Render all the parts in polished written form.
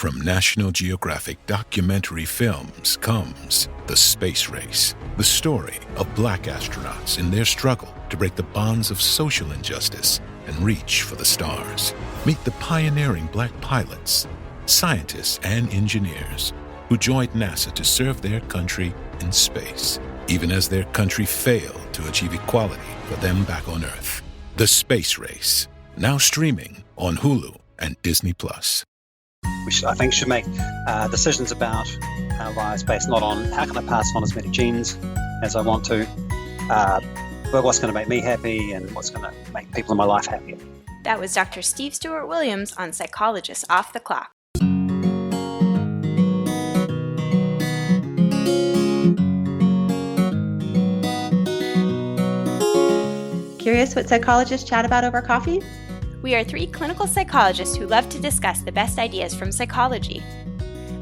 From National Geographic documentary films comes The Space Race, the story of Black astronauts in their struggle to break the bonds of social injustice and reach for the stars. Meet the pioneering Black pilots, scientists, and engineers who joined NASA to serve their country in space, even as their country failed to achieve equality for them back on Earth. The Space Race, now streaming on Hulu and Disney+. I think should make decisions about our lives based not on how can I pass on as many genes as I want to, but what's going to make me happy and what's going to make people in my life happier. That was Dr. Steve Stewart-Williams on Psychologists Off the Clock. Curious what psychologists chat about over coffee? We are three clinical psychologists who love to discuss the best ideas from psychology.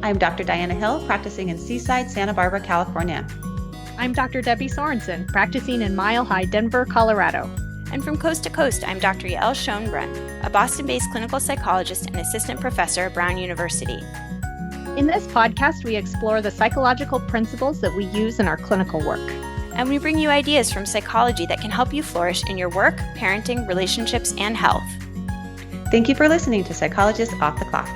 I'm Dr. Diana Hill, practicing in Seaside, Santa Barbara, California. I'm Dr. Debbie Sorensen, practicing in Mile High, Denver, Colorado. And from coast to coast, I'm Dr. Yael Schoenbrunn, a Boston-based clinical psychologist and assistant professor at Brown University. In this podcast, we explore the psychological principles that we use in our clinical work. And we bring you ideas from psychology that can help you flourish in your work, parenting, relationships, and health. Thank you for listening to Psychologists Off the Clock.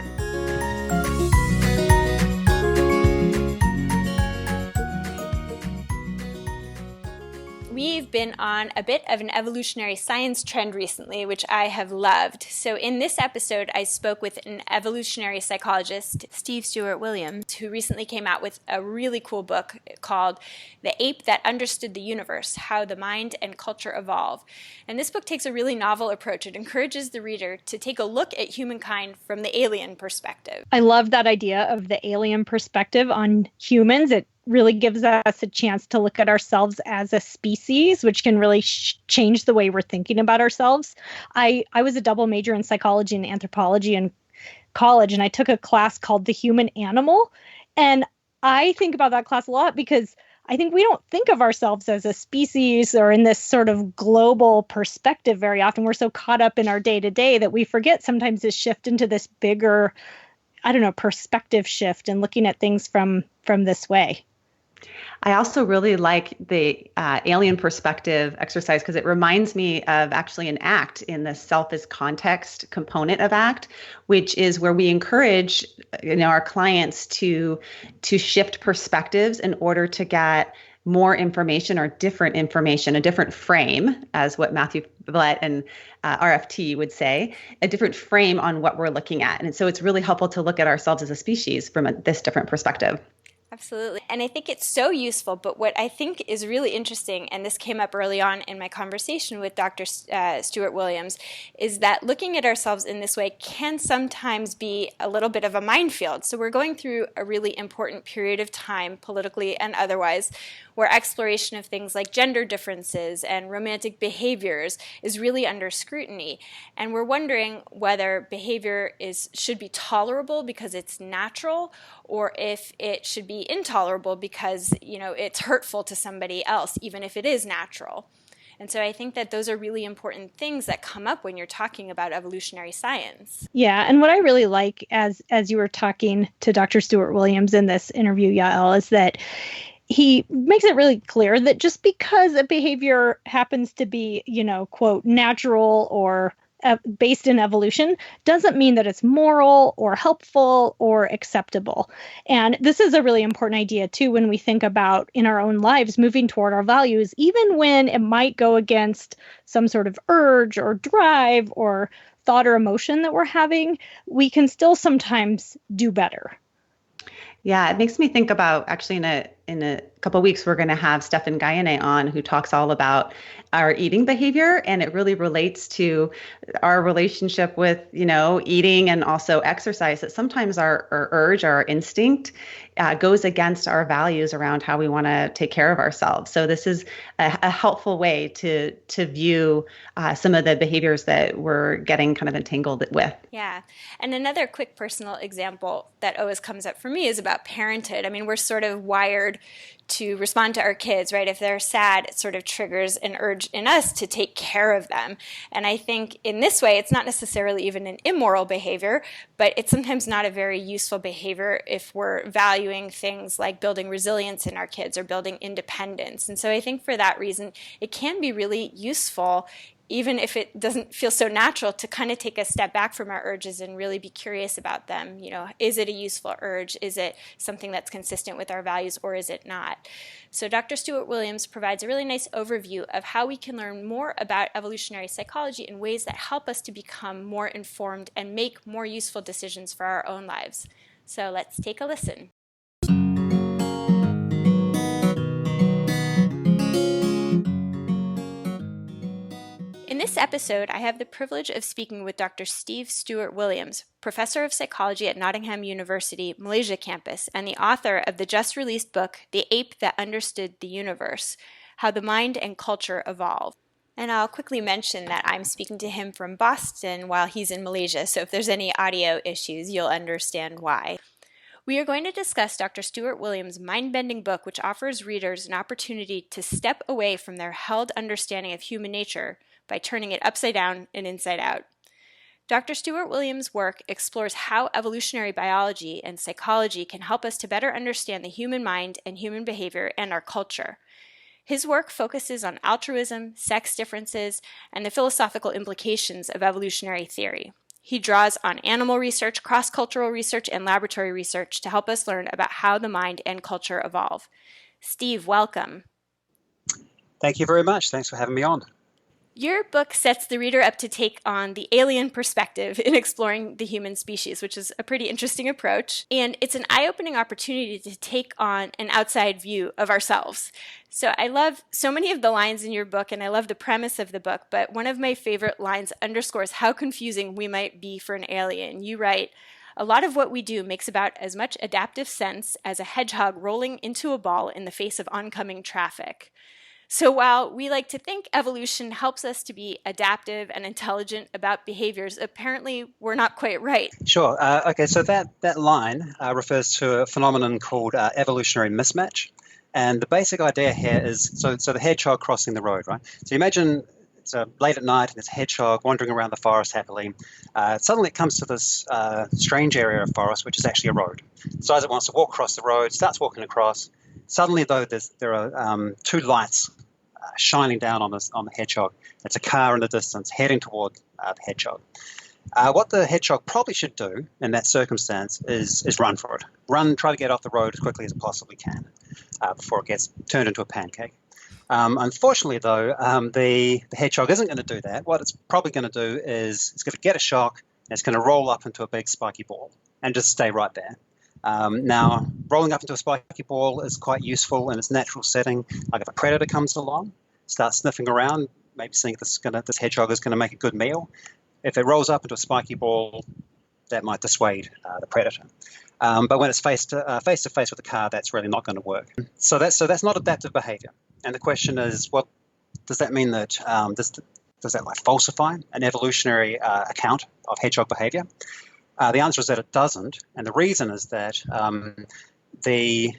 We've been on a bit of an evolutionary science trend recently, which I have loved. So in this episode, I spoke with an evolutionary psychologist, Steve Stewart-Williams, who recently came out with a really cool book called The Ape That Understood the Universe: How the Mind and Culture Evolve. And this book takes a really novel approach. It encourages the reader to take a look at humankind from the alien perspective. I love that idea of the alien perspective on humans. It really gives us a chance to look at ourselves as a species, which can really change the way we're thinking about ourselves. I was a double major in psychology and anthropology in college, and I took a class called The Human Animal. And I think about that class a lot because I think we don't think of ourselves as a species or in this sort of global perspective very often. We're so caught up in our day-to-day that we forget sometimes to shift into this bigger, perspective shift and looking at things from this way. I also really like the alien perspective exercise because it reminds me of actually an ACT in the self as context component of ACT, which is where we encourage our clients to shift perspectives in order to get more information or different information, a different frame, as what Matthew Blatt and RFT would say, a different frame on what we're looking at. And so it's really helpful to look at ourselves as a species from this different perspective. Absolutely. And I think it's so useful. But what I think is really interesting, and this came up early on in my conversation with Dr. Stewart-Williams, is that looking at ourselves in this way can sometimes be a little bit of a minefield. So we're going through a really important period of time, politically and otherwise, where exploration of things like gender differences and romantic behaviors is really under scrutiny. And we're wondering whether behavior should be tolerable because it's natural, or if it should be intolerable because, it's hurtful to somebody else, even if it is natural. And so I think that those are really important things that come up when you're talking about evolutionary science. Yeah, and what I really like as you were talking to Dr. Stewart-Williams in this interview, Yael, is that he makes it really clear that just because a behavior happens to be, quote, natural or based in evolution doesn't mean that it's moral or helpful or acceptable. And this is a really important idea, too, when we think about in our own lives moving toward our values, even when it might go against some sort of urge or drive or thought or emotion that we're having, we can still sometimes do better. Yeah, it makes me think about actually in a couple of weeks, we're going to have Stefan Guyane on, who talks all about our eating behavior. And it really relates to our relationship with, eating and also exercise, that sometimes our urge, our instinct goes against our values around how we want to take care of ourselves. So this is a helpful way to view some of the behaviors that we're getting kind of entangled with. Yeah. And another quick personal example that always comes up for me is about parenthood. I mean, we're sort of wired wired to respond to our kids, right? If they're sad, it sort of triggers an urge in us to take care of them. And I think in this way, it's not necessarily even an immoral behavior, but it's sometimes not a very useful behavior if we're valuing things like building resilience in our kids or building independence. And so I think for that reason, it can be really useful, even if it doesn't feel so natural, to kind of take a step back from our urges and really be curious about them. You know, is it a useful urge? Is it something that's consistent with our values, or is it not? So Dr. Stewart-Williams provides a really nice overview of how we can learn more about evolutionary psychology in ways that help us to become more informed and make more useful decisions for our own lives. So let's take a listen. In this episode, I have the privilege of speaking with Dr. Steve Stewart-Williams, professor of psychology at Nottingham University, Malaysia campus, and the author of the just-released book, The Ape That Understood the Universe: How the Mind and Culture Evolve. And I'll quickly mention that I'm speaking to him from Boston while he's in Malaysia, so if there's any audio issues, you'll understand why. We are going to discuss Dr. Stewart-Williams' mind-bending book, which offers readers an opportunity to step away from their held understanding of human nature by turning it upside down and inside out. Dr. Stewart-Williams' work explores how evolutionary biology and psychology can help us to better understand the human mind and human behavior and our culture. His work focuses on altruism, sex differences, and the philosophical implications of evolutionary theory. He draws on animal research, cross-cultural research, and laboratory research to help us learn about how the mind and culture evolve. Steve, welcome. Thank you very much. Thanks for having me on. Your book sets the reader up to take on the alien perspective in exploring the human species, which is a pretty interesting approach. And it's an eye-opening opportunity to take on an outside view of ourselves. So I love so many of the lines in your book, and I love the premise of the book, but one of my favorite lines underscores how confusing we might be for an alien. You write, "A lot of what we do makes about as much adaptive sense as a hedgehog rolling into a ball in the face of oncoming traffic." So while we like to think evolution helps us to be adaptive and intelligent about behaviors, apparently we're not quite right. Sure. Okay, so that line refers to a phenomenon called evolutionary mismatch. And the basic idea here is, so the hedgehog crossing the road, right? So imagine it's late at night and there's a hedgehog wandering around the forest happily. Suddenly it comes to this strange area of forest, which is actually a road. Decides it wants to walk across the road, starts walking across. Suddenly, though, there are two lights shining down on the hedgehog. It's a car in the distance heading toward the hedgehog. What the hedgehog probably should do in that circumstance is run for it. Try to get off the road as quickly as it possibly can before it gets turned into a pancake. Unfortunately, though, the hedgehog isn't going to do that. What it's probably going to do is it's going to get a shock, and it's going to roll up into a big spiky ball and just stay right there. Now, rolling up into a spiky ball is quite useful in its natural setting. Like if a predator comes along, starts sniffing around, maybe seeing this hedgehog is going to make a good meal. If it rolls up into a spiky ball, that might dissuade the predator. But when it's face to face with a car, that's really not going to work. So that's not adaptive behavior. And the question is, what does that mean? That does that like falsify an evolutionary account of hedgehog behavior? The answer is that it doesn't, and the reason is that the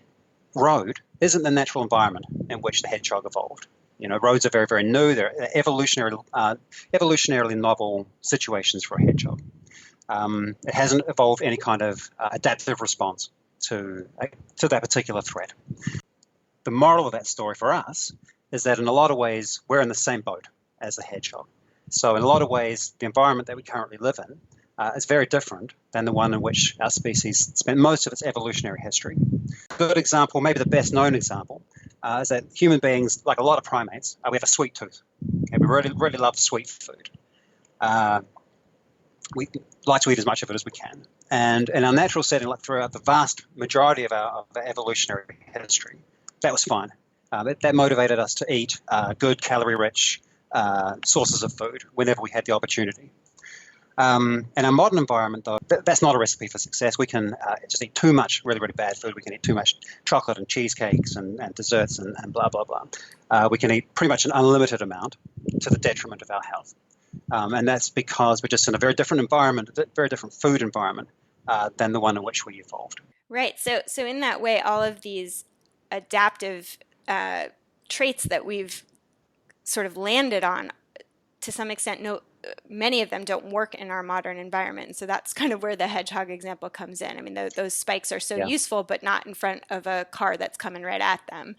road isn't the natural environment in which the hedgehog evolved. You know, roads are very, very new. They're evolutionarily novel situations for a hedgehog. It hasn't evolved any kind of adaptive response to that particular threat. The moral of that story for us is that in a lot of ways, we're in the same boat as the hedgehog. So in a lot of ways, the environment that we currently live in is very different than the one in which our species spent most of its evolutionary history. A good example, maybe the best known example, is that human beings, like a lot of primates, we have a sweet tooth. Okay, we really, really love sweet food. We like to eat as much of it as we can. And in our natural setting, like throughout the vast majority of our evolutionary history, that was fine. That motivated us to eat good, calorie-rich sources of food whenever we had the opportunity. In our modern environment, though, that's not a recipe for success. We can just eat too much really, really bad food. We can eat too much chocolate and cheesecakes and desserts and blah, blah, blah. We can eat pretty much an unlimited amount to the detriment of our health. And that's because we're just in a very different environment, a very different food environment than the one in which we evolved. Right. So in that way, all of these adaptive traits that we've sort of landed on, to some extent, many of them don't work in our modern environment. And so that's kind of where the hedgehog example comes in. I mean, those spikes are so useful, but not in front of a car that's coming right at them.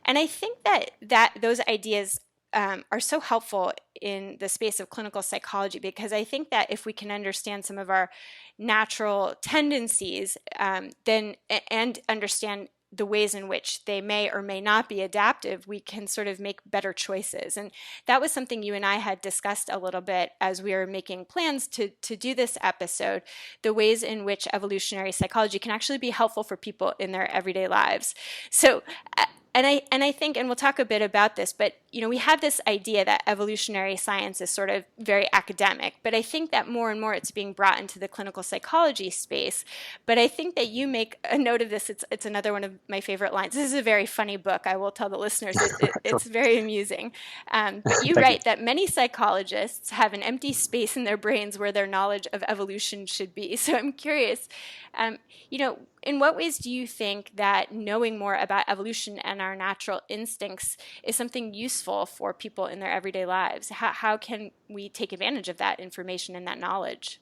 And I think that those ideas are so helpful in the space of clinical psychology, because I think that if we can understand some of our natural tendencies, then and understand the ways in which they may or may not be adaptive, we can sort of make better choices. And that was something you and I had discussed a little bit as we were making plans to do this episode, the ways in which evolutionary psychology can actually be helpful for people in their everyday lives. So, and I think, and we'll talk a bit about this, but we have this idea that evolutionary science is sort of very academic, but I think that more and more it's being brought into the clinical psychology space. But I think that you make a note of this. It's another one of my favorite lines. This is a very funny book. I will tell the listeners it's very amusing. But you write that many psychologists have an empty space in their brains where their knowledge of evolution should be. So I'm curious, in what ways do you think that knowing more about evolution and our natural instincts is something useful for people in their everyday lives? How can we take advantage of that information and that knowledge?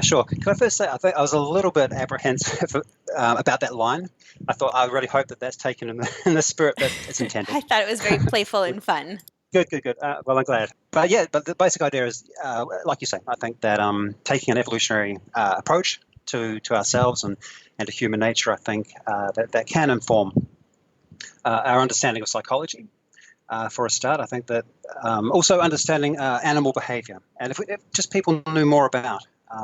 Sure. Can I first say, I think I was a little bit apprehensive about that line. I really hope that that's taken in the spirit that it's intended. I thought it was very playful and fun. Good. Well, I'm glad. But the basic idea is, like you say, I think that taking an evolutionary approach to ourselves and to human nature, I think that can inform our understanding of psychology. For a start, I think that also understanding animal behavior, and if just people knew more about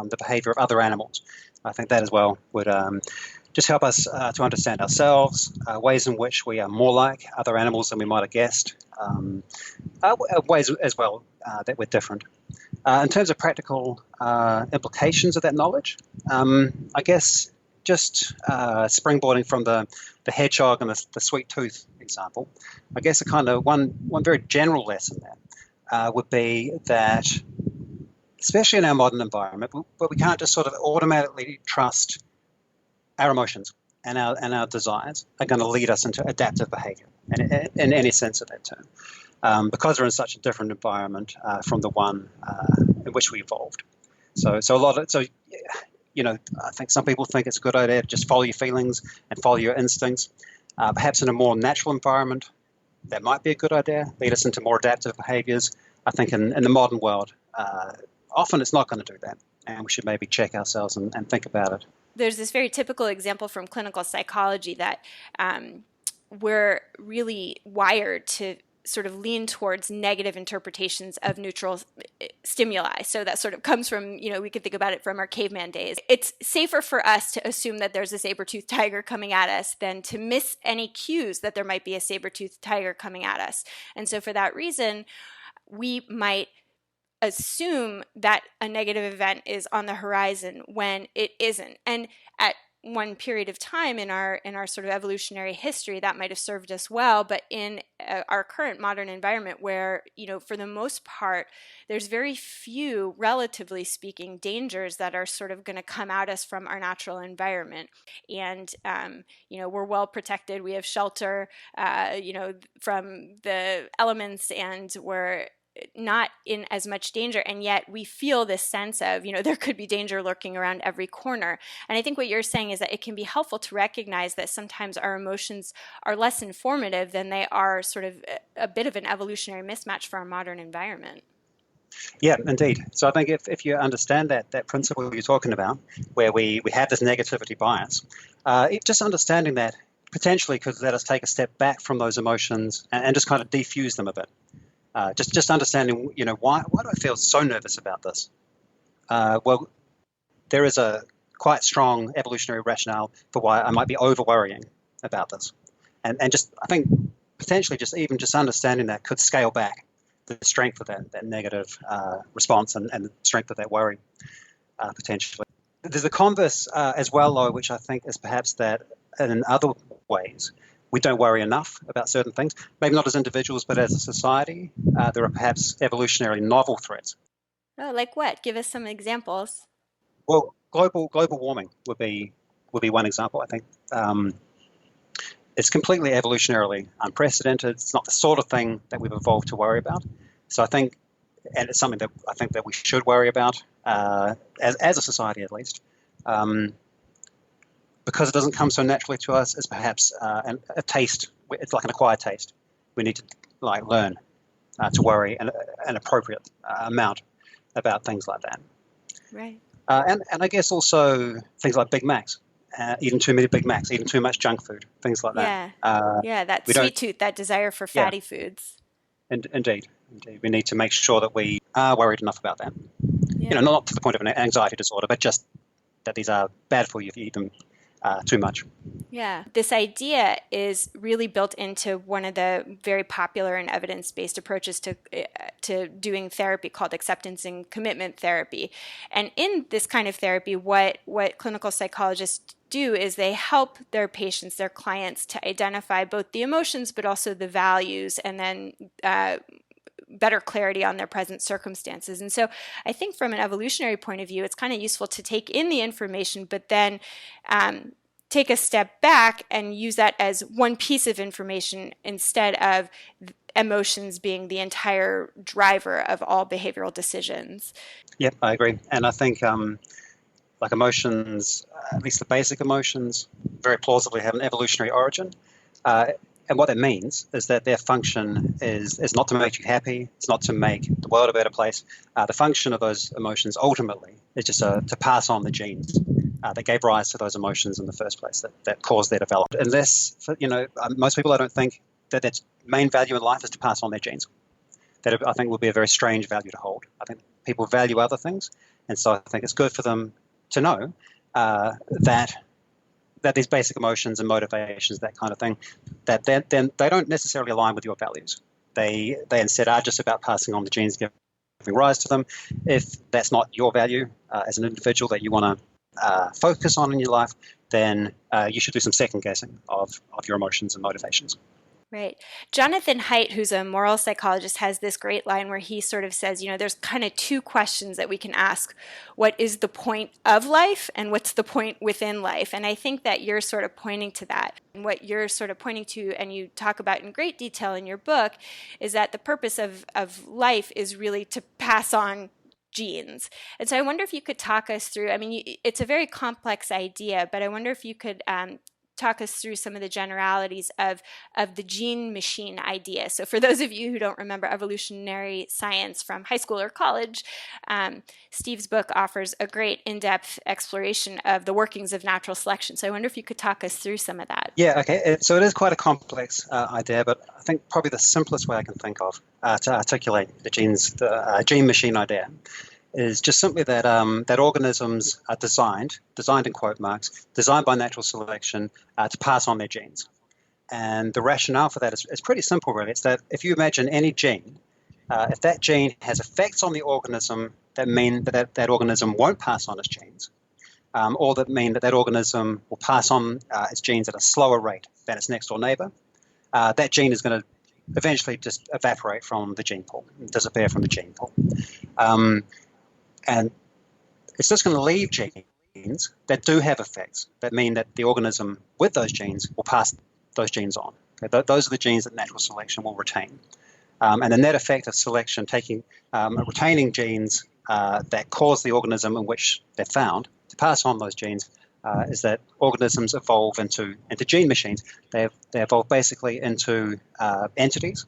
the behavior of other animals, I think that as well would just help us to understand ourselves, ways in which we are more like other animals than we might have guessed, ways as well that we're different. In terms of practical implications of that knowledge, I guess just springboarding from the hedgehog and the sweet tooth example, I guess a kind of one very general lesson there would be that, especially in our modern environment, but we can't just sort of automatically trust our emotions and our desires are going to lead us into adaptive behavior in any sense of that term, because we're in such a different environment from the one in which we evolved. So I think some people think it's a good idea to just follow your feelings and follow your instincts. Perhaps in a more natural environment, that might be a good idea, lead us into more adaptive behaviors. I think in the modern world, often it's not going to do that, and we should maybe check ourselves and think about it. There's this very typical example from clinical psychology that we're really wired to sort of lean towards negative interpretations of neutral stimuli. So that sort of comes from, we could think about it from our caveman days. It's safer for us to assume that there's a saber-toothed tiger coming at us than to miss any cues that there might be a saber-toothed tiger coming at us. And so for that reason, we might assume that a negative event is on the horizon when it isn't. And at one period of time in our sort of evolutionary history, that might have served us well. But in our current modern environment, where for the most part there's very few, relatively speaking, dangers that are sort of going to come at us from our natural environment, and we're well protected. We have shelter, from the elements, and we're not in as much danger, and yet we feel this sense of, there could be danger lurking around every corner. And I think what you're saying is that it can be helpful to recognize that sometimes our emotions are less informative than they are sort of a bit of an evolutionary mismatch for our modern environment. Yeah, indeed. So I think if you understand that principle you're talking about, where we have this negativity bias, just understanding that potentially could let us take a step back from those emotions and just kind of defuse them a bit. Just understanding, why do I feel so nervous about this? Well, there is a quite strong evolutionary rationale for why I might be over worrying about this, and just I think potentially just understanding that could scale back the strength of that negative response and the strength of that worry potentially. There's a converse as well, though, which I think is perhaps that in other ways we don't worry enough about certain things, maybe not as individuals, but as a society. There are perhaps evolutionarily novel threats. Oh, like what? Give us some examples. Well, global warming would be one example, I think. It's completely evolutionarily unprecedented. It's not the sort of thing that we've evolved to worry about. So I think, and it's something that I think that we should worry about as a society at least, because it doesn't come so naturally to us as perhaps a taste. It's like an acquired taste. We need to learn to worry an appropriate amount about things like that. Right. And I guess also things like Big Macs. Eating too many Big Macs, eating too much junk food, things like that. Yeah, that sweet tooth, that desire for fatty foods. Indeed. We need to make sure that we are worried enough about that. Yeah. Not to the point of an anxiety disorder, but just that these are bad for you if you eat them too much. Yeah, this idea is really built into one of the very popular and evidence-based approaches to doing therapy called acceptance and commitment therapy. And in this kind of therapy, what clinical psychologists do is they help their patients, their clients, to identify both the emotions but also the values, and then better clarity on their present circumstances. And so I think from an evolutionary point of view, it's kind of useful to take in the information, but then take a step back and use that as one piece of information instead of emotions being the entire driver of all behavioral decisions. Yep, I agree. And I think emotions, at least the basic emotions, very plausibly have an evolutionary origin. And what that means is that their function is not to make you happy. It's not to make the world a better place. The function of those emotions ultimately is just to pass on the genes that gave rise to those emotions in the first place, that caused their development. Unless, most people, I don't think that its main value in life is to pass on their genes. That I think would be a very strange value to hold. I think people value other things, and so I think it's good for them to know that these basic emotions and motivations, that kind of thing, that they don't necessarily align with your values. They instead are just about passing on the genes, giving rise to them. If that's not your value as an individual that you want to focus on in your life, then you should do some second guessing of your emotions and motivations. Right. Jonathan Haidt, who's a moral psychologist, has this great line where he sort of says, there's kind of two questions that we can ask. What is the point of life, and what's the point within life? And I think that you're sort of pointing to that. And what you're sort of pointing to, and you talk about in great detail in your book, is that the purpose of life is really to pass on genes. And so I wonder if you could talk us through, it's a very complex idea, but I wonder if you could talk us through some of the generalities of the gene machine idea. So for those of you who don't remember evolutionary science from high school or college, Steve's book offers a great in-depth exploration of the workings of natural selection. So I wonder if you could talk us through some of that. Yeah, okay. So it is quite a complex idea, but I think probably the simplest way I can think of to articulate the gene machine idea is just simply that organisms are designed in quote marks, designed by natural selection to pass on their genes. And the rationale for that is pretty simple, really. It's that if you imagine any gene, if that gene has effects on the organism that mean that organism won't pass on its genes, or that mean that organism will pass on its genes at a slower rate than its next door neighbor, that gene is going to eventually just evaporate from the gene pool, disappear from the gene pool. And it's just going to leave genes that do have effects that mean that the organism with those genes will pass those genes on. Okay? Those are the genes that natural selection will retain. And the net effect of selection retaining genes that cause the organism in which they're found to pass on those genes is that organisms evolve into gene machines. They evolve basically into entities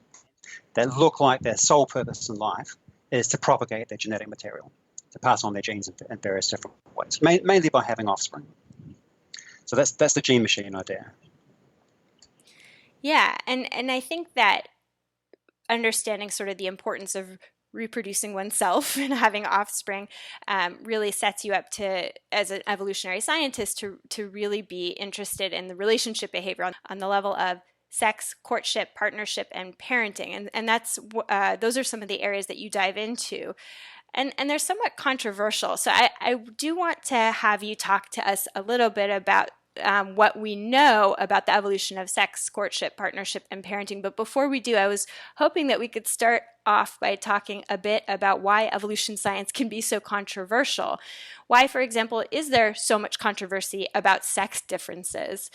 that look like their sole purpose in life is to propagate their genetic material, to pass on their genes in various different ways, mainly by having offspring. So that's the gene machine idea. Yeah, and I think that understanding sort of the importance of reproducing oneself and having offspring really sets you up to, as an evolutionary scientist, to really be interested in the relationship behavior on the level of sex, courtship, partnership, and parenting. And that's those are some of the areas that you dive into. And they're somewhat controversial. So I do want to have you talk to us a little bit about what we know about the evolution of sex, courtship, partnership, and parenting. But before we do, I was hoping that we could start off by talking a bit about why evolution science can be so controversial. Why, for example, is there so much controversy about sex differences?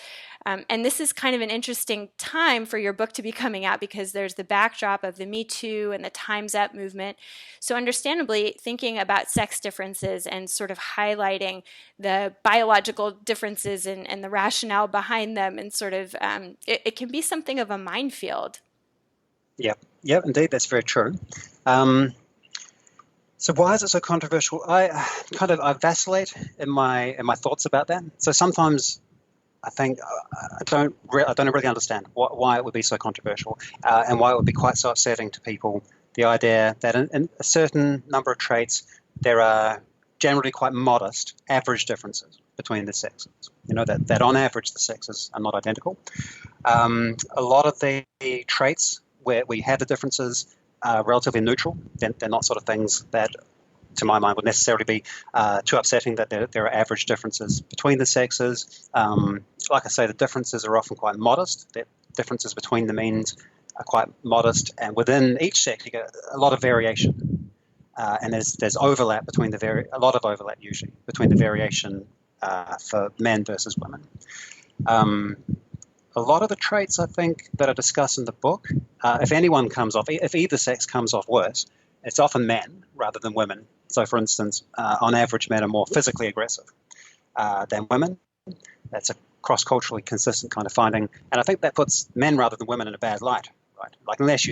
And this is kind of an interesting time for your book to be coming out because there's the backdrop of the Me Too and the Time's Up movement. So understandably, thinking about sex differences and sort of highlighting the biological differences and the rationale behind them and sort of, it can be something of a minefield. Yeah, indeed, that's very true. So why is it so controversial? I vacillate in my thoughts about that. So sometimes I think I don't really understand why it would be so controversial and why it would be quite so upsetting to people. The idea that in a certain number of traits there are generally quite modest average differences between the sexes. That on average the sexes are not identical. A lot of the traits where we have the differences are relatively neutral. They're not sort of things that, to my mind, would necessarily be too upsetting that there are average differences between the sexes. Like I say, the differences are often quite modest. The differences between the means are quite modest, and within each sex you get a lot of variation. And there's overlap between a lot of overlap usually between the variation for men versus women. A lot of the traits, I think, that are discussed in the book, if either sex comes off worse, it's often men rather than women. So, for instance, on average, men are more physically aggressive than women. That's a cross-culturally consistent kind of finding. And I think that puts men rather than women in a bad light, right? Like, unless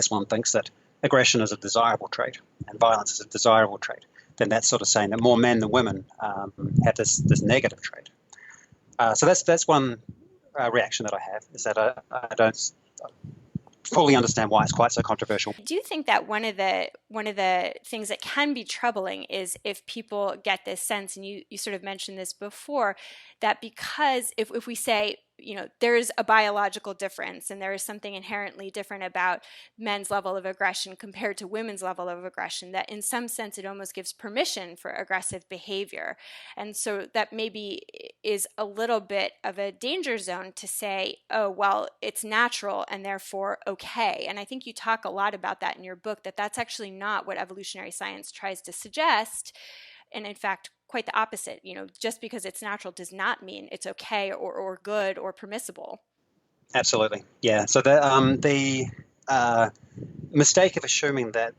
one thinks that aggression is a desirable trait and violence is a desirable trait, then that's sort of saying that more men than women have this negative trait. So that's one reaction that I have, is that I don't fully understand why it's quite so controversial. I do think that one of the things that can be troubling is if people get this sense, and you sort of mentioned this before, that because if we say, there is a biological difference and there is something inherently different about men's level of aggression compared to women's level of aggression, that in some sense it almost gives permission for aggressive behavior. And so that maybe is a little bit of a danger zone to say, oh, well, it's natural and therefore okay. And I think you talk a lot about that in your book, that's actually not what evolutionary science tries to suggest. And in fact, quite the opposite. Just because it's natural does not mean it's okay or good or permissible. Absolutely, yeah. So the mistake of assuming that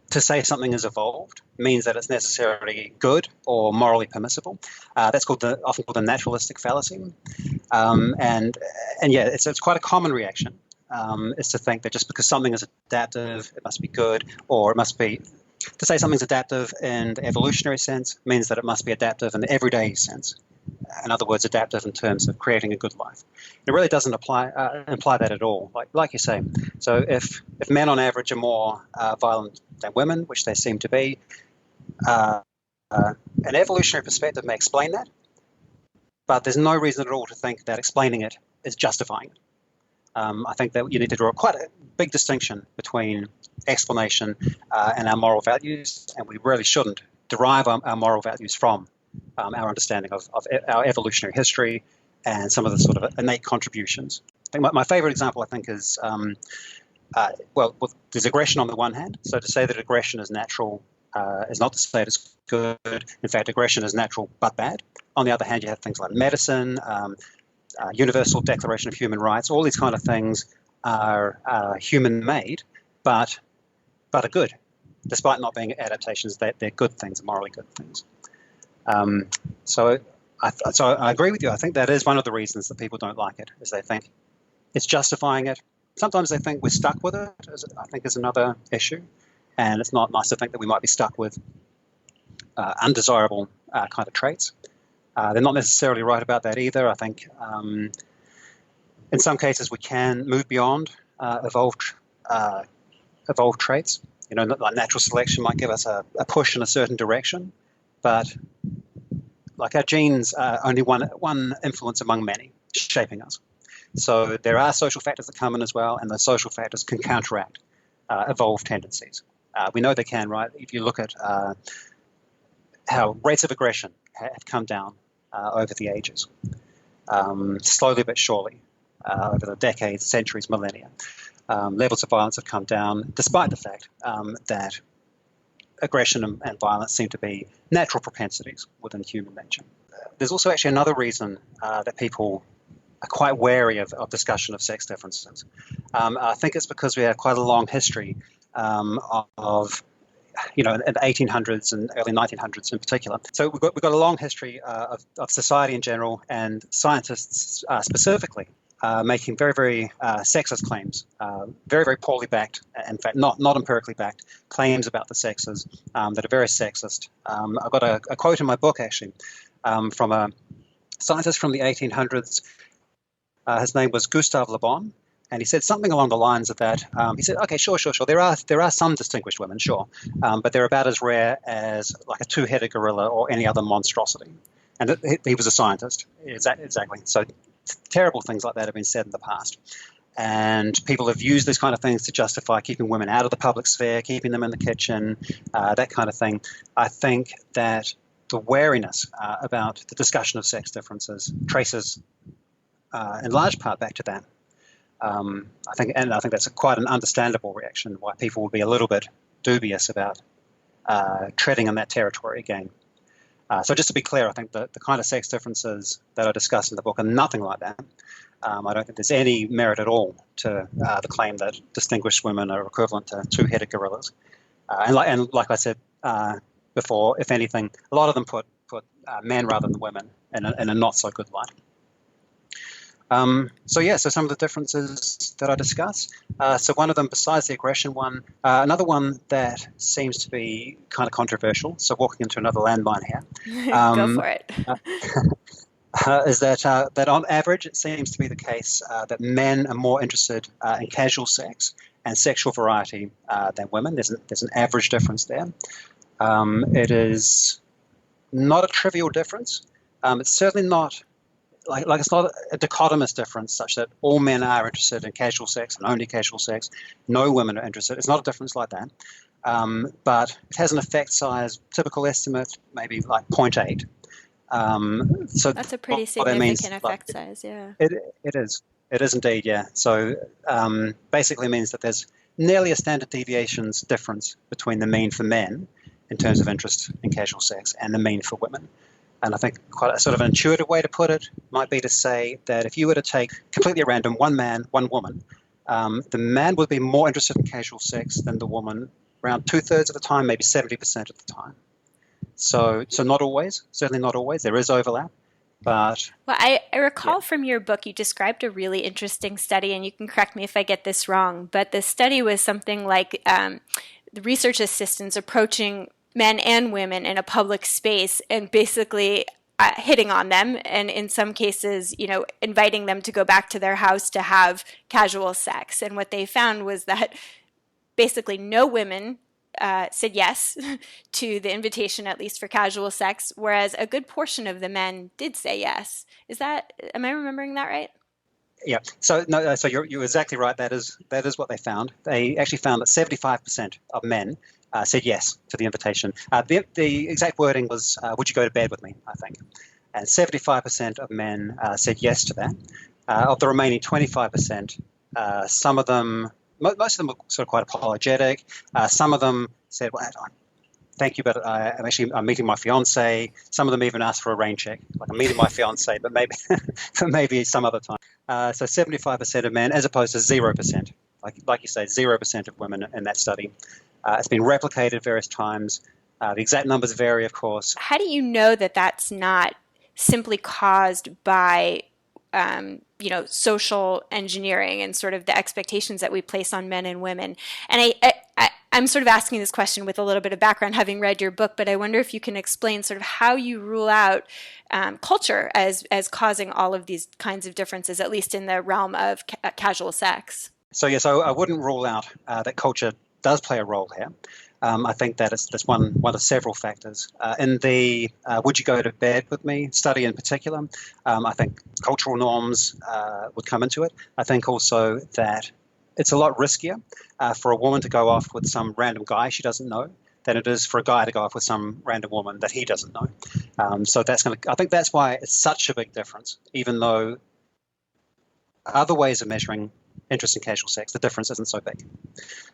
to say something is evolved means that it's necessarily good or morally permissible. That's often called the naturalistic fallacy. And yeah, it's quite a common reaction. Is to think that just because something is adaptive, it must be good, or it must be. To say something's adaptive in the evolutionary sense means that it must be adaptive in the everyday sense. In other words, adaptive in terms of creating a good life. It really doesn't imply that at all, like you say. So if men on average are more violent than women, which they seem to be, an evolutionary perspective may explain that, but there's no reason at all to think that explaining it is justifying it. I think that you need to draw quite a big distinction between explanation and our moral values, and we really shouldn't derive our moral values from our understanding of our evolutionary history and some of the sort of innate contributions. I think my favorite example, I think, is there's aggression on the one hand. So to say that aggression is natural is not to say it's good. In fact, aggression is natural but bad. On the other hand, you have things like medicine, Universal Declaration of Human Rights. All these kind of things are human-made, but are good, despite not being adaptations. They're good things, morally good things. So I agree with you. I think that is one of the reasons that people don't like it, is they think it's justifying it. Sometimes they think we're stuck with it, I think is another issue. And it's not nice to think that we might be stuck with undesirable kind of traits. They're not necessarily right about that either. I think in some cases we can move beyond evolved traits. Like natural selection might give us a push in a certain direction, but like our genes are only one influence among many shaping us. So there are social factors that come in as well, and those social factors can counteract evolved tendencies. We know they can, right? If you look at how rates of aggression have come down over the ages, slowly but surely, over the decades, centuries, millennia. levels of violence have come down, despite the fact that aggression and violence seem to be natural propensities within human nature. There's also actually another reason that people are quite wary of discussion of sex differences. I think it's because we have quite a long history of in the 1800s and early 1900s in particular. So we've got a long history of society in general and scientists specifically making very, very sexist claims, very, very poorly backed, in fact, not empirically backed claims about the sexes that are very sexist. I've got a quote in my book, actually, from a scientist from the 1800s. His name was Gustave Le Bon, and he said something along the lines of that. He said, "Okay, sure. There are some distinguished women, sure, but they're about as rare as like a two-headed gorilla or any other monstrosity." And he was a scientist, exactly. So terrible things like that have been said in the past, and people have used these kind of things to justify keeping women out of the public sphere, keeping them in the kitchen, that kind of thing. I think that the wariness about the discussion of sex differences traces in large part back to that. I think that's quite an understandable reaction why people would be a little bit dubious about treading in that territory again. So just to be clear, I think the kind of sex differences that I discuss in the book are nothing like that. I don't think there's any merit at all to the claim that distinguished women are equivalent to two-headed gorillas. And like I said before, if anything, a lot of them put men rather than women in a not so good light. So some of the differences that I discuss. So one of them, besides the aggression one, another one that seems to be kind of controversial, so walking into another landmine here. Go for it. Is that on average it seems to be the case that men are more interested in casual sex and sexual variety than women. There's an average difference there. It is not a trivial difference. It's certainly not like it's not a dichotomous difference such that all men are interested in casual sex and only casual sex. No women are interested. It's not a difference like that. But it has an effect size, typical estimate, maybe like 0.8. So that's a pretty significant effect size, yeah. It is. It is indeed, yeah. So basically means that there's nearly a standard deviations difference between the mean for men in terms of interest in casual sex and the mean for women. And I think quite a sort of an intuitive way to put it might be to say that if you were to take completely random one man, one woman, the man would be more interested in casual sex than the woman around 2/3 of the time, maybe 70% of the time. So not always, certainly not always. There is overlap. But well, I recall from your book, you described a really interesting study, and you can correct me if I get this wrong, but the study was something like the research assistants approaching men and women in a public space and basically hitting on them, and in some cases, inviting them to go back to their house to have casual sex. And what they found was that basically no women said yes to the invitation, at least for casual sex, whereas a good portion of the men did say yes. Am I remembering that right? Yeah. So no. So you're exactly right. That is what they found. They actually found that 75% of men said yes to the invitation. The exact wording was, "Would you go to bed with me?" I think, and 75% of men said yes to that. Of the remaining 25%, some of them. Most of them were sort of quite apologetic. Some of them said, "Well, thank you, but I'm meeting my fiance." Some of them even asked for a rain check, like I'm meeting my fiance, but maybe some other time. So 75% of men, as opposed to 0%, like you say, 0% of women in that study. It's been replicated various times. The exact numbers vary, of course. How do you know that that's not simply caused by social engineering and sort of the expectations that we place on men and women? And I'm sort of asking this question with a little bit of background, having read your book, but I wonder if you can explain sort of how you rule out culture as causing all of these kinds of differences, at least in the realm of casual sex. So yes, I wouldn't rule out that culture does play a role here. I think that's one of several factors. In the "Would you go to bed with me" study in particular, I think cultural norms would come into it. I think also that it's a lot riskier for a woman to go off with some random guy she doesn't know than it is for a guy to go off with some random woman that he doesn't know. So I think that's why it's such a big difference, even though other ways of measuring interest in casual sex, the difference isn't so big.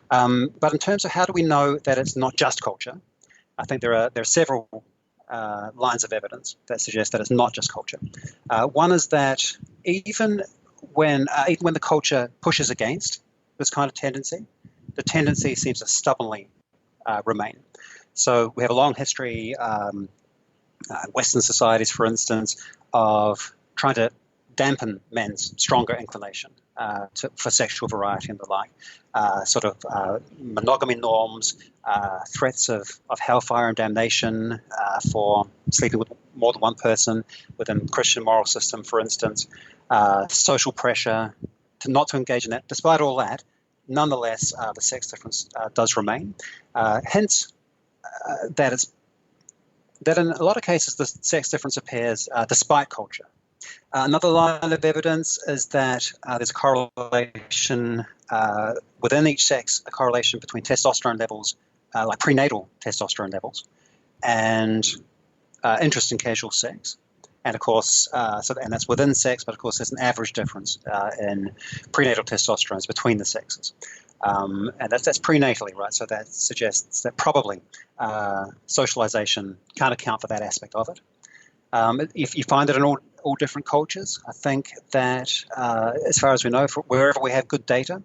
But in terms of how do we know that it's not just culture, I think there are several lines of evidence that suggest that it's not just culture. One is that even when the culture pushes against this kind of tendency, the tendency seems to stubbornly remain. So we have a long history, Western societies, for instance, of trying to dampen men's stronger inclination for sexual variety and the like. Monogamy norms, threats of hellfire and damnation for sleeping with more than one person within the Christian moral system, for instance, social pressure not to engage in that. Despite all that, nonetheless, the sex difference does remain. Hence, that in a lot of cases, the sex difference appears despite culture. Another line of evidence is that there's a correlation within each sex, a correlation between testosterone levels, like prenatal testosterone levels, and interest in casual sex. And of course, and that's within sex, but of course, there's an average difference in prenatal testosterone between the sexes. And that's prenatally, right? So that suggests that probably socialization can't account for that aspect of it. If you find it in all different cultures, I think that as far as we know, wherever we have good data,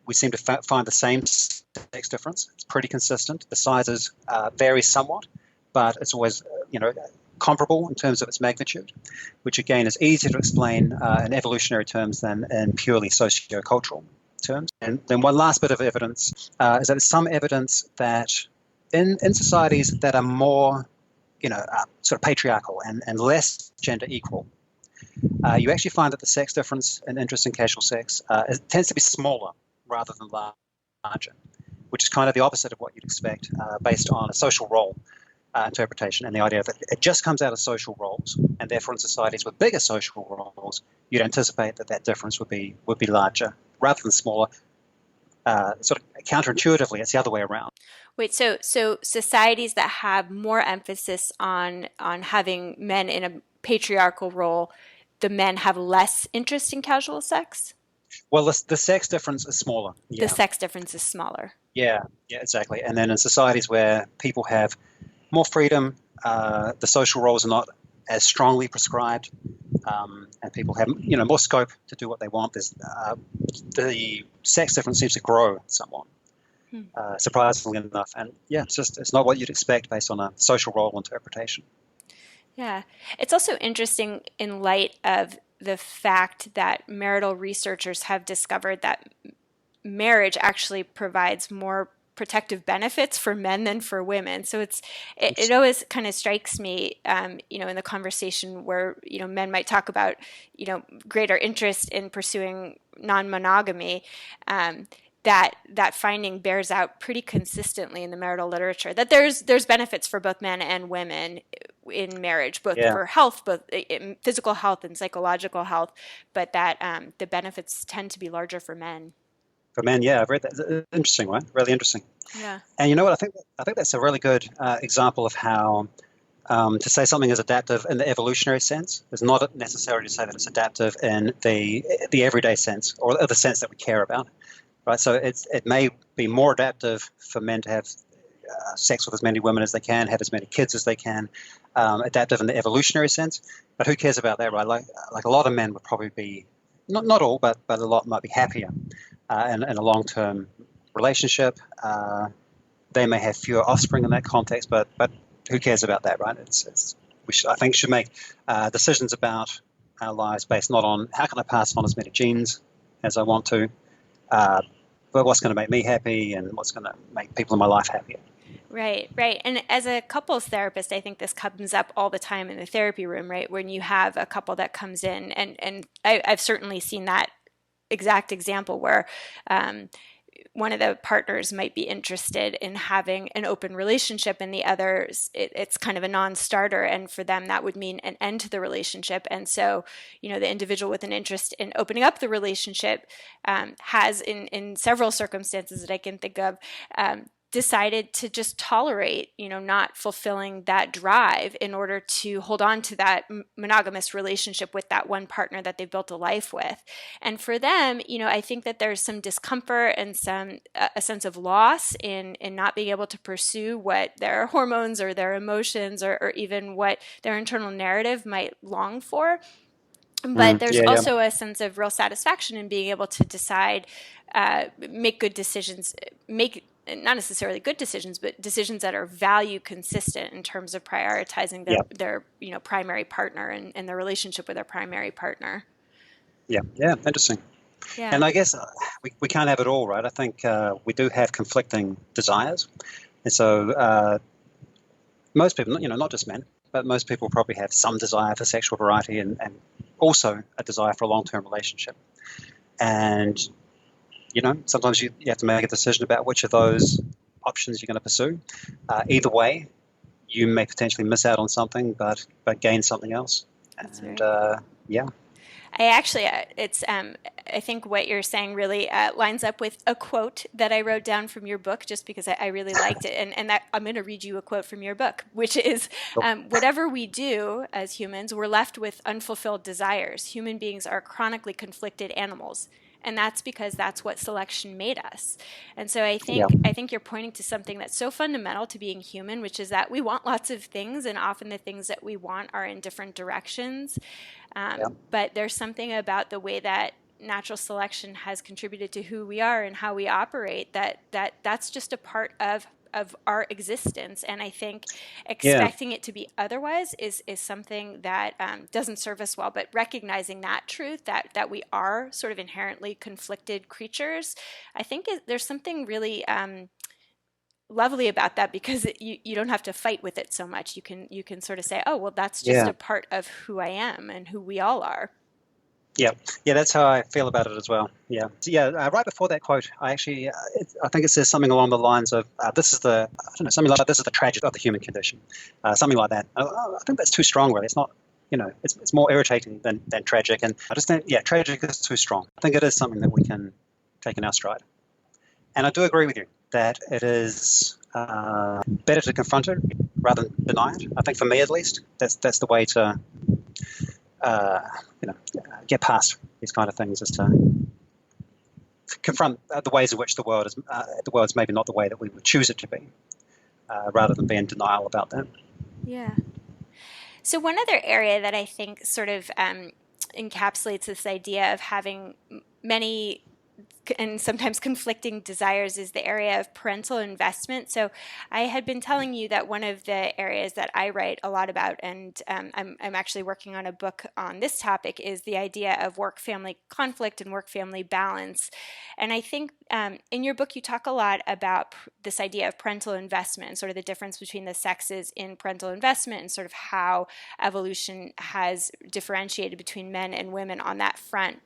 we seem to find the same sex difference. It's pretty consistent. The sizes vary somewhat, but it's always comparable in terms of its magnitude, which again is easier to explain in evolutionary terms than in purely sociocultural terms. And then one last bit of evidence is that there's some evidence that in societies that are more sort of patriarchal and less gender equal, you actually find that the sex difference in interest in casual sex tends to be smaller rather than larger, which is kind of the opposite of what you'd expect based on a social role interpretation, and the idea that it just comes out of social roles, and therefore in societies with bigger social roles, you'd anticipate that difference would be larger rather than smaller. Sort of counterintuitively, it's the other way around. Wait, so societies that have more emphasis on having men in a patriarchal role, the men have less interest in casual sex? Well, the sex difference is smaller. Yeah. The sex difference is smaller. Yeah, exactly. And then in societies where people have more freedom, the social roles are not as strongly prescribed, and people have more scope to do what they want. The sex difference seems to grow somewhat, surprisingly enough. And it's not what you'd expect based on a social role interpretation. Yeah, it's also interesting in light of the fact that marital researchers have discovered that marriage actually provides more protective benefits for men than for women. So it always kind of strikes me, in the conversation where, men might talk about, greater interest in pursuing non-monogamy, that finding bears out pretty consistently in the marital literature, that there's benefits for both men and women in marriage, both for health, both in physical health and psychological health, but that the benefits tend to be larger for men. For men, I've read that. It's interesting, right? Really interesting. Yeah. And you know what? I think that's a really good example of how to say something is adaptive in the evolutionary sense is not necessarily to say that it's adaptive in the everyday sense or the sense that we care about, right? So it may be more adaptive for men to have sex with as many women as they can, have as many kids as they can, adaptive in the evolutionary sense. But who cares about that, right? Like a lot of men would probably be, not all, but a lot might be happier in a long-term relationship. They may have fewer offspring in that context, but who cares about that, right? I think should make decisions about our lives based not on how can I pass on as many genes as I want to, but what's going to make me happy and what's going to make people in my life happier. Right. And as a couples therapist, I think this comes up all the time in the therapy room, right? When you have a couple that comes in, and I've certainly seen that exact example where one of the partners might be interested in having an open relationship and the others, it's kind of a non-starter. And for them, that would mean an end to the relationship. And so, the individual with an interest in opening up the relationship has in several circumstances that I can think of, decided to just tolerate, not fulfilling that drive in order to hold on to that monogamous relationship with that one partner that they built a life with. And for them, I think that there's some discomfort and a sense of loss in not being able to pursue what their hormones or their emotions or even what their internal narrative might long for. But there's also a sense of real satisfaction in being able to decide, make good decisions, make not necessarily good decisions, but decisions that are value consistent in terms of prioritizing their primary partner and their relationship with their primary partner. Yeah, interesting. Yeah. And I guess we can't have it all, right? I think we do have conflicting desires. And so most people, not just men, but most people probably have some desire for sexual variety and also a desire for a long-term relationship. And sometimes you have to make a decision about which of those options you're going to pursue. Either way, you may potentially miss out on something, but gain something else. And I think what you're saying really lines up with a quote that I wrote down from your book, just because I really liked it. And that I'm going to read you a quote from your book, which is, whatever we do as humans, we're left with unfulfilled desires. Human beings are chronically conflicted animals. And that's because that's what selection made us. And so I think you're pointing to something that's so fundamental to being human, which is that we want lots of things, and often the things that we want are in different directions. But there's something about the way that natural selection has contributed to who we are and how we operate that's just a part of our existence. And I think expecting it to be otherwise is something that doesn't serve us well. But recognizing that truth, that we are sort of inherently conflicted creatures, I think there's something really lovely about that, because you don't have to fight with it so much. You can sort of say, oh, well, that's just a part of who I am and who we all are. Yeah, that's how I feel about it as well. Right before that quote, I think it says something along the lines of, something like this is the tragedy of the human condition, something like that. I think that's too strong, really. It's not, it's more irritating than tragic. And I just think, tragic is too strong. I think it is something that we can take in our stride. And I do agree with you that it is better to confront it rather than deny it. I think for me, at least, that's the way to get past these kind of things, is to confront the ways in which the world is maybe not the way that we would choose it to be, rather than be in denial about that. Yeah. So one other area that I think sort of encapsulates this idea of having many and sometimes conflicting desires is the area of parental investment. So I had been telling you that one of the areas that I write a lot about, and I'm actually working on a book on this topic, is the idea of work-family conflict and work-family balance. And I think in your book you talk a lot about this idea of parental investment and sort of the difference between the sexes in parental investment, and sort of how evolution has differentiated between men and women on that front.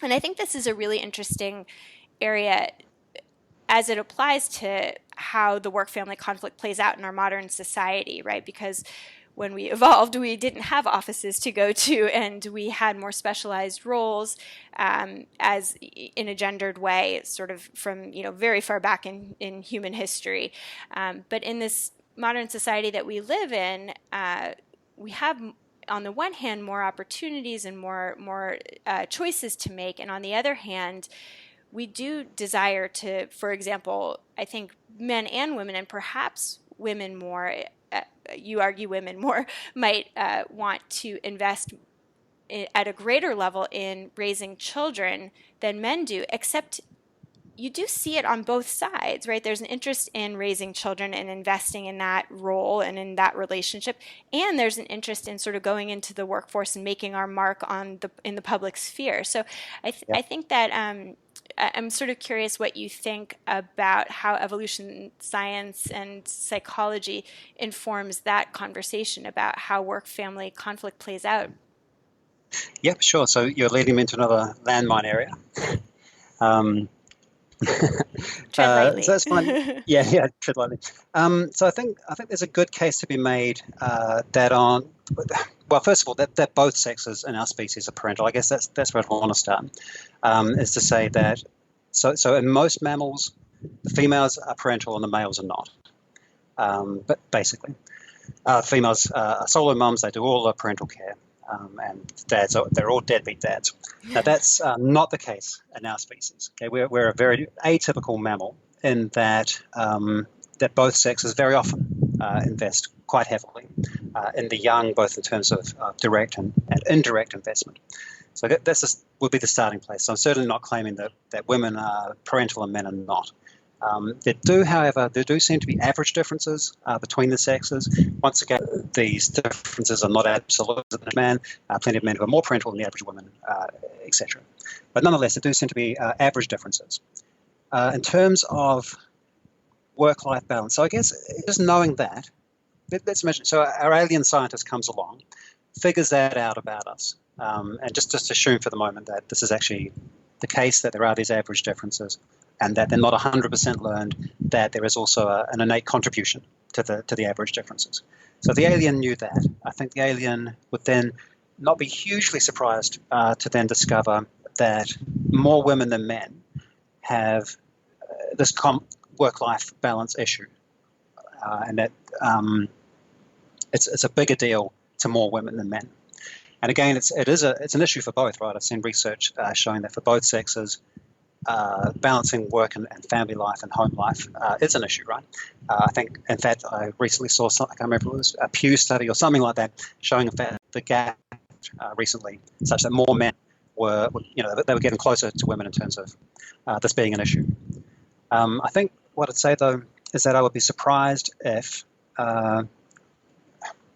And I think this is a really interesting area as it applies to how the work-family conflict plays out in our modern society, right? Because when we evolved, we didn't have offices to go to, and we had more specialized roles as in a gendered way, sort of from very far back in human history. But in this modern society that we live in, we have, on the one hand, more opportunities and more choices to make, and on the other hand, we do desire to, for example, I think men and women, and perhaps women more, you argue women more, might want to invest at a greater level in raising children than men do, except you do see it on both sides, right? There's an interest in raising children and investing in that role and in that relationship, and there's an interest in sort of going into the workforce and making our mark in the public sphere. So I think that I'm sort of curious what you think about how evolution science and psychology informs that conversation about how work-family conflict plays out. Yeah, sure. So you're leading me into another landmine area. Tread lightly. So that's fine. Yeah, tread lightly. So I think there's a good case to be made first of all, that both sexes in our species are parental. I guess that's where I want to start. Is to say that so in most mammals, The females are parental and the males are not. But basically, females are solo mums. They do all the parental care, and dads they're all deadbeat dads. Now that's not the case in our species. Okay, we're a very atypical mammal in that that both sexes very often invest quite heavily in the young, both in terms of direct and indirect investment. So this would be the starting place. So I'm certainly not claiming that women are parental and men are not. However, there do seem to be average differences between the sexes. Once again, these differences are not absolute. Man, plenty of men who are more parental than the average woman, etc. But nonetheless, there do seem to be average differences. In terms of work-life balance, so I guess just knowing that, let's imagine, so our alien scientist comes along, figures that out about us, and just assume for the moment that this is actually the case, that there are these average differences, and that they're not 100% learned, that there is also an innate contribution to the average differences. So if the alien knew that, I think the alien would then not be hugely surprised to then discover that more women than men have this work-life balance issue, and that it's a bigger deal to more women than men. And again, it's an issue for both, right? I've seen research showing that for both sexes, balancing work and family life and home life is an issue, right? I think, in fact, I recently saw something, I can't remember if it was a Pew study or something like that, showing in fact the gap recently, such that more men were, they were getting closer to women in terms of this being an issue. I think what I'd say, though, is that I would be surprised if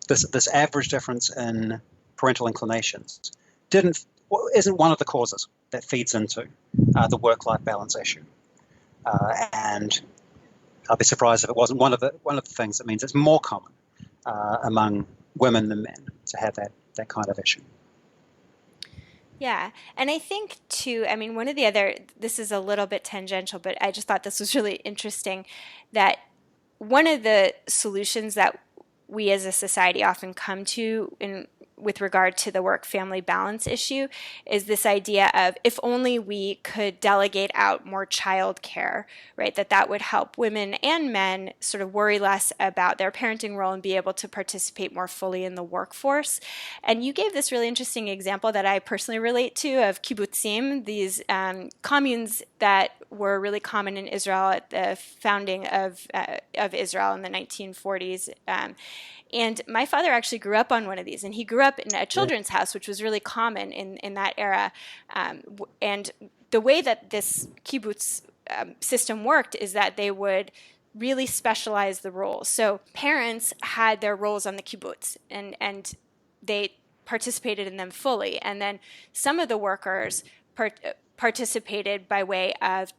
this average difference in parental inclinations isn't one of the causes that feeds into the work-life balance issue, and I'd be surprised if it wasn't one of the things that means it's more common among women than men to have that kind of issue. Yeah. And I think too, I mean, this is a little bit tangential, but I just thought this was really interesting, that one of the solutions that we as a society often come to with regard to the work-family balance issue is this idea of, if only we could delegate out more childcare, right? That would help women and men sort of worry less about their parenting role and be able to participate more fully in the workforce. And you gave this really interesting example that I personally relate to of kibbutzim, these communes that were really common in Israel at the founding of Israel in the 1940s. And my father actually grew up on one of these, and he grew up in a children's house, which was really common in that era. And the way that this kibbutz system worked is that they would really specialize the roles. So parents had their roles on the kibbutz, and they participated in them fully. And then some of the workers participated by way of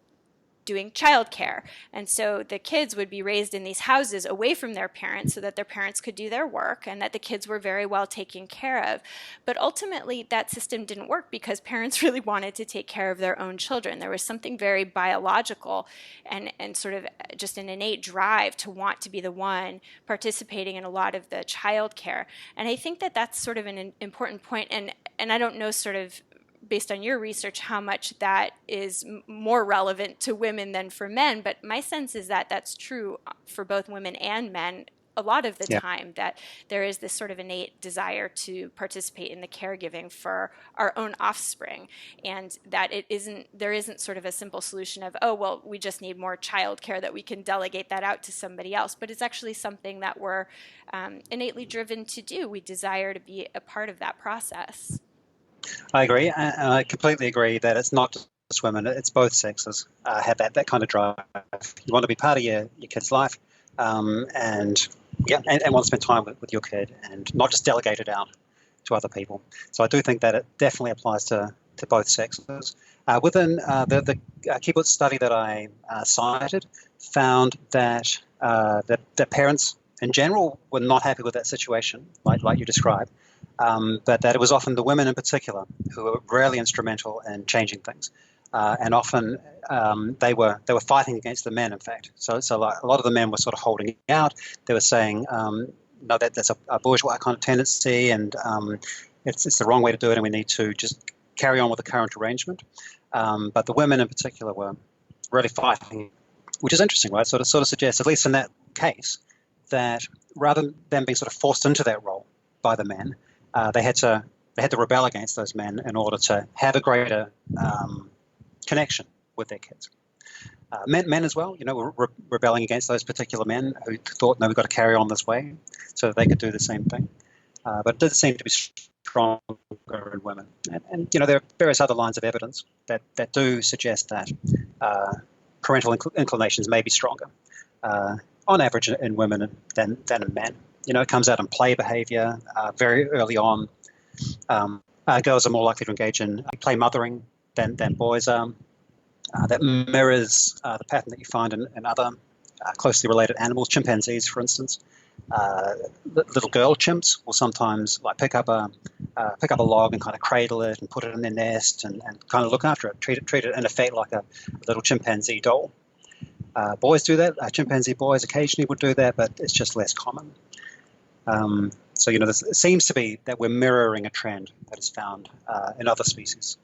doing childcare. And so the kids would be raised in these houses away from their parents so that their parents could do their work and that the kids were very well taken care of. But ultimately, that system didn't work because parents really wanted to take care of their own children. There was something very biological and sort of just an innate drive to want to be the one participating in a lot of the childcare. And I think that that's sort of an important point. And I don't know sort of based on your research, how much that is more relevant to women than for men. But my sense is that that's true for both women and men a lot of the time, that there is this sort of innate desire to participate in the caregiving for our own offspring, and that there isn't sort of a simple solution of, oh, well, we just need more childcare, that we can delegate that out to somebody else. But it's actually something that we're innately driven to do. We desire to be a part of that process. I agree, and I completely agree that it's not just women, it's both sexes have that kind of drive. You want to be part of your kid's life, and want to spend time with your kid and not just delegate it out to other people. So I do think that it definitely applies to both sexes. Within the kibbutz study that I cited, found that the parents in general were not happy with that situation, like you described. But that it was often the women in particular who were really instrumental in changing things, and often they were fighting against the men. In fact, so like a lot of the men were sort of holding out. They were saying, "No, that's a bourgeois kind of tendency, and it's the wrong way to do it, and we need to just carry on with the current arrangement." But the women in particular were really fighting which is interesting, right? Sort of suggests, at least in that case, that rather than being sort of forced into that role by the men, they had to rebel against those men in order to have a greater connection with their kids. Men as well, were rebelling against those particular men who thought, no, we've got to carry on this way, so that they could do the same thing. But it did seem to be stronger in women. And there are various other lines of evidence that do suggest that parental inclinations may be stronger on average in women than in men. It comes out in play behavior very early on. Girls are more likely to engage in play mothering than boys are. That mirrors the pattern that you find in other closely related animals, chimpanzees, for instance. Little girl chimps will sometimes pick up a log and kind of cradle it and put it in their nest and kind of look after it, treat it in effect like a little chimpanzee doll. Boys do that. Chimpanzee boys occasionally would do that, but it's just less common. So it seems to be that we're mirroring a trend that is found in other species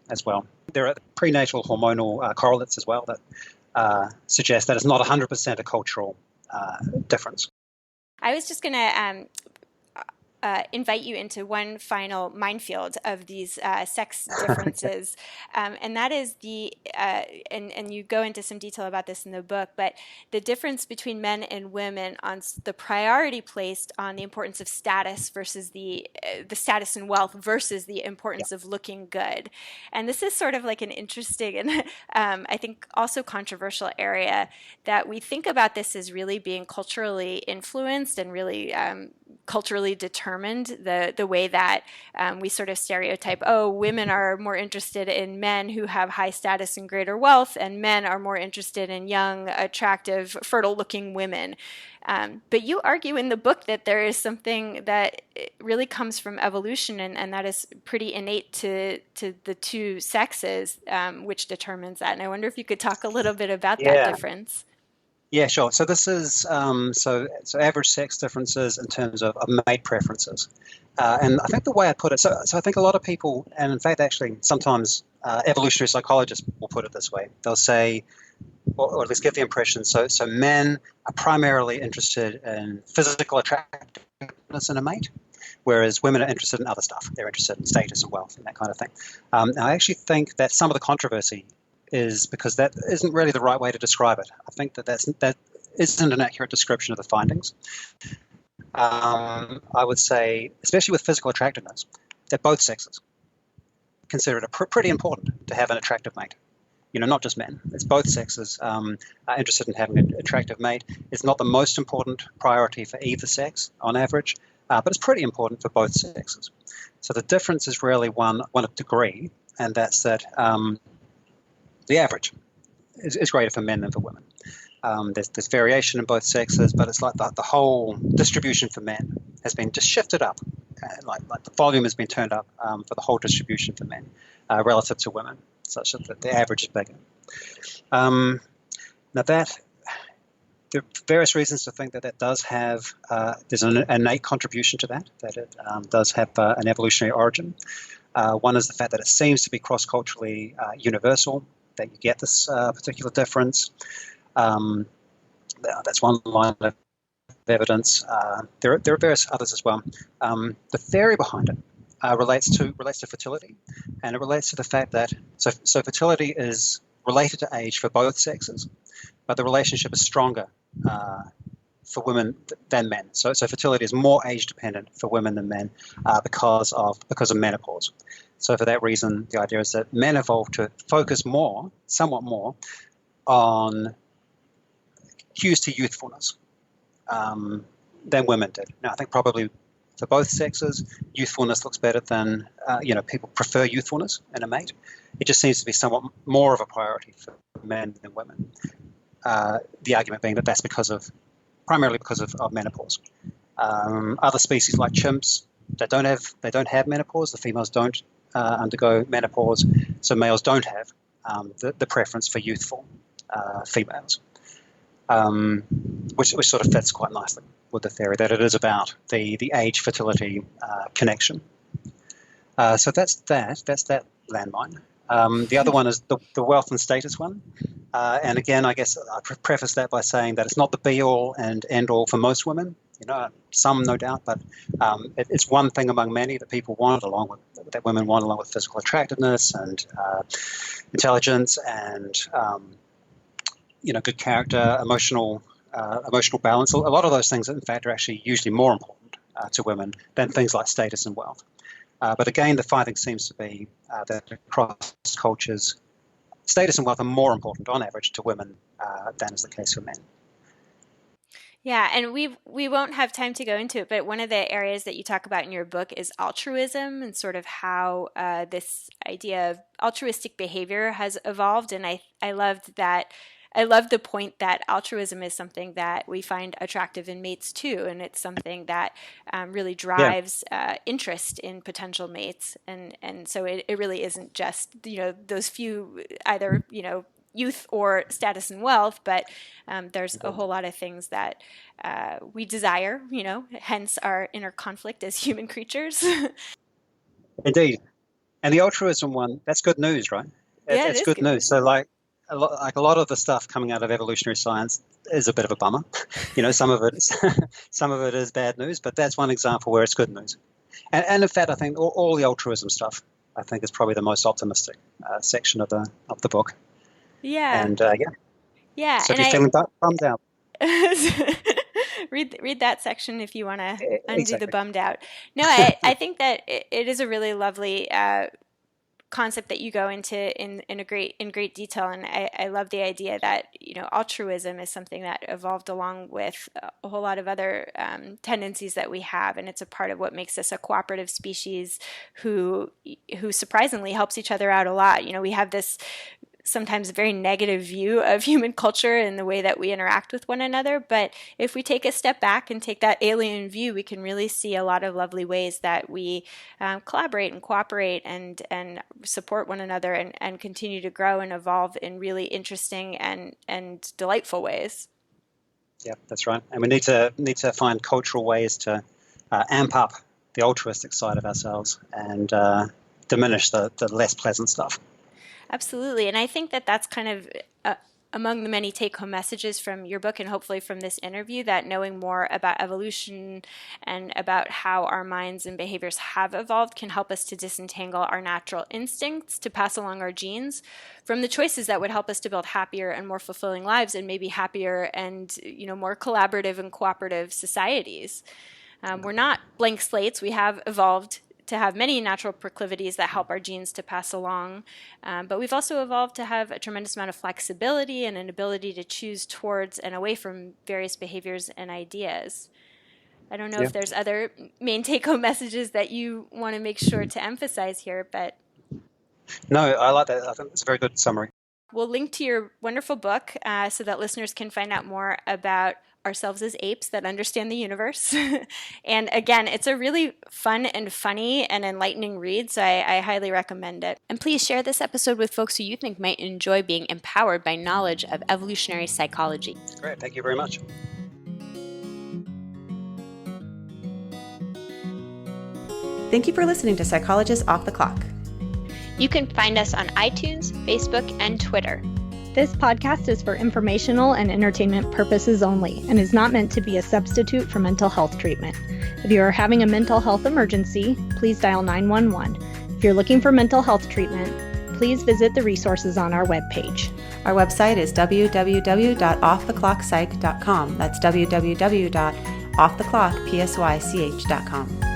as well. There are prenatal hormonal correlates as well that suggest that it's not 100% a cultural difference. I was just going to invite you into one final minefield of these sex differences, and that is and you go into some detail about this in the book, but the difference between men and women on the priority placed on the importance of status versus the status and wealth versus the importance of looking good. And this is sort of like an interesting and I think also controversial area that we think about this as really being culturally influenced and really culturally determined, the way that we sort of stereotype, women are more interested in men who have high status and greater wealth, and men are more interested in young, attractive, fertile-looking women. But you argue in the book that there is something that really comes from evolution, and that is pretty innate to the two sexes, which determines that. And I wonder if you could talk a little bit about that difference. Yeah, sure. So this is so average sex differences in terms of mate preferences, and I think the way I put it. So I think a lot of people, and in fact, actually, sometimes evolutionary psychologists will put it this way. They'll say, or at least give the impression. So men are primarily interested in physical attractiveness in a mate, whereas women are interested in other stuff. They're interested in status and wealth and that kind of thing. I actually think that some of the controversy is because that isn't really the right way to describe it. I think that isn't an accurate description of the findings. I would say, especially with physical attractiveness, that both sexes consider it pretty important to have an attractive mate. Not just men. It's both sexes are interested in having an attractive mate. It's not the most important priority for either sex on average, but it's pretty important for both sexes. So the difference is really one of degree, and that's that the average is greater for men than for women. There's variation in both sexes, but it's like the whole distribution for men has been just shifted up. Like the volume has been turned up for the whole distribution for men relative to women, such that the average is bigger. Now there are various reasons to think that does have, there's an innate contribution to that it does have an evolutionary origin. One is the fact that it seems to be cross-culturally universal, that you get this particular difference. That's one line of evidence. There are various others as well. The theory behind it relates to fertility, and it relates to the fact that so fertility is related to age for both sexes, but the relationship is stronger for women than men. So fertility is more age dependent for women than men because of menopause. So for that reason, the idea is that men evolved to focus somewhat more, on cues to youthfulness than women did. Now, I think probably for both sexes, youthfulness looks better than, people prefer youthfulness in a mate. It just seems to be somewhat more of a priority for men than women. The argument being that that's primarily because of menopause. Other species like chimps, they don't have menopause. The females don't undergo menopause, so males don't have the preference for youthful females, which sort of fits quite nicely with the theory that it is about the age-fertility connection. So that's that landmine. The other one is the wealth and status one. And again, I guess I preface that by saying that it's not the be-all and end-all for most women. Some no doubt, but it's one thing among many that people want, that women want, along with physical attractiveness and intelligence and good character, emotional balance. A lot of those things, in fact, are actually usually more important to women than things like status and wealth. But again, the finding seems to be that across cultures, status and wealth are more important on average to women than is the case for men. Yeah, and we won't have time to go into it, but one of the areas that you talk about in your book is altruism and sort of how this idea of altruistic behavior has evolved. And I loved that. I love the point that altruism is something that we find attractive in mates too, and it's something that really drives interest in potential mates, and so it really isn't just those few either youth or status and wealth, but there's a whole lot of things that we desire, hence our inner conflict as human creatures. Indeed. And the altruism one, that's good news, right? Yeah, it's good news. So like a lot of the stuff coming out of evolutionary science is a bit of a bummer. Some of it is bad news, but that's one example where it's good news. And in fact, I think all the altruism stuff, I think, is probably the most optimistic section of the book. Yeah. And yeah. So if you're feeling bummed out, read that section if you want to undo exactly. the bummed out. No, I think that it is a really lovely concept that you go into in great detail, and I love the idea that altruism is something that evolved along with a whole lot of other tendencies that we have, and it's a part of what makes us a cooperative species who surprisingly helps each other out a lot. We have this sometimes very negative view of human culture and the way that we interact with one another. But if we take a step back and take that alien view, we can really see a lot of lovely ways that we collaborate and cooperate and support one another and continue to grow and evolve in really interesting and delightful ways. Yeah, that's right. And we need to find cultural ways to amp up the altruistic side of ourselves and diminish the less pleasant stuff. Absolutely. And I think that that's kind of among the many take-home messages from your book and hopefully from this interview, that knowing more about evolution and about how our minds and behaviors have evolved can help us to disentangle our natural instincts to pass along our genes from the choices that would help us to build happier and more fulfilling lives and maybe happier and more collaborative and cooperative societies. We're not blank slates. We have evolved to have many natural proclivities that help our genes to pass along, but we've also evolved to have a tremendous amount of flexibility and an ability to choose towards and away from various behaviors and ideas. I don't know if there's other main take-home messages that you want to make sure to emphasize here, but... No, I like that. I think it's a very good summary. We'll link to your wonderful book so that listeners can find out more about ourselves as apes that understand the universe. And again, it's a really fun and funny and enlightening read, so I highly recommend it. And please share this episode with folks who you think might enjoy being empowered by knowledge of evolutionary psychology. Great, thank you very much. Thank you for listening to Psychologists Off the Clock. You can find us on iTunes, Facebook, and Twitter. This podcast is for informational and entertainment purposes only and is not meant to be a substitute for mental health treatment. If you are having a mental health emergency, please dial 911. If you're looking for mental health treatment, please visit the resources on our webpage. Our website is www.offtheclockpsych.com. That's www.offtheclockpsych.com.